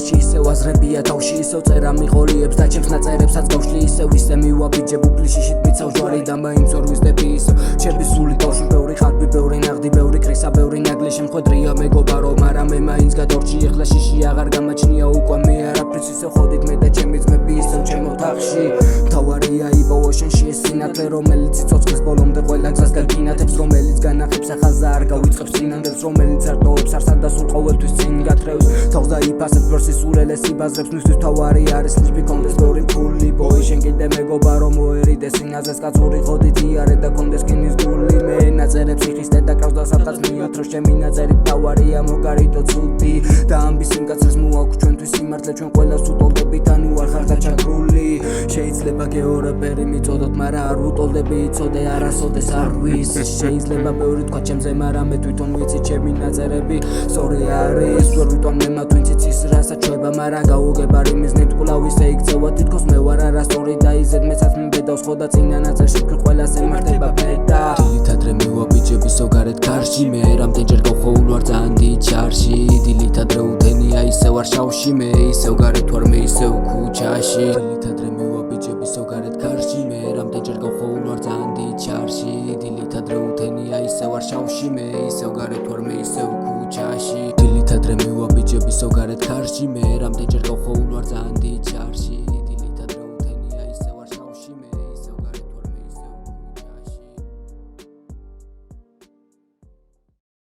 კარში ისევ აზრებია თავში ისევ წერა მიყოლიებს და ჩემს ნაწერებსაც გავშლი ისევ ისე მივაბიჯებ უფლიშიშით მიცავ ჯვარი და მაინც ორ ვიზდები ისევ ჩემი სული თავში ბევრი ხარბი ბევრი ნაღდი ბევრი კრისა ბევრი ნაგლი შემხვედრია მეგობარო მაგრამ მე მაინც გადორჩი ეხლა შიში აღარ გამაჩნია უკვე მე არაფრის ისევ ხოდით მე და ჩემი ძმები ისევ ჩემ ოთახში თავარია იბოვო შენში ეს სინათლე რომელიც ცოცხლის ბოლომდე ყველა გზას გაგინათებს რომელიც განახებს ახალზე არ გავიწყებს სინამდვილს რომელიც არ ტოვებს არსად და სულ ყოველთვის წინ გათრევს თავს დაიფასებს ვერსის ულელესი ბაზრებს მისთვის თავარი არის ლიშბი კონდეს ბევრი ფული ბოი შენ კიდე მეგობარო მოერიდეს სინაზეს კაცური ხოდით იარე და კონდეს კინის გული მე ნაწერებს იხისტე და კრავს და სადღაც მიათრო ჩემი ნაწერი თავარია მოგარიდო ცუდი და ამბის იმ კაცებს მოაქვს ჩვენთვის სიმართლე ჩვენ ყველას უტოლდებით ანუ არ ხარ გაჩაგრული შეიძლება გეორებერი მიწოდოთ მაგრამ არ ვუტოლდები იცოდე არასოდეს არ ვიცი შეიძლება ბევრი თქვა ჩემზე მაგრამ მე თვითონ ვიცი ჩემი ნაწერები სწორი არის ვერ ვიტყვამ მე მათ ვინც იცის რასაც ჩვება მაგრამ გაუგებარი მიზნით კვლავ ისე იქცევა თითქოს მე ვარ არასწორი და იზედ მეცაც მბედავს ხო და წინა ნაწერში თქვი ყველას ემართება ბედა დილით ადრე მივაბიჯები სოგარეთ კარში მე რამდენჯერ გავხოულ ვარ ძალიან დიდ ჩარში დილით ადრე უდენია ისე ვარ შავში მე ისევ გარეთ ვარ მე ისევ ქუჩაში დილით ადრე მივაბიჯები სოგარეთ კარში მე რამდენჯერ გავხოულ ვარ ძალიან დიდ ჩარში დილით ადრე უდენია ისე ვარ შავში მე ისევ გარეთ ვარ მე ისევ ქუჩაში დილით ადრე მივაბიჯები სოგარეთ კარში მე რამდენჯერ გავხოულ ვარ ძალიან დიდ ჩარში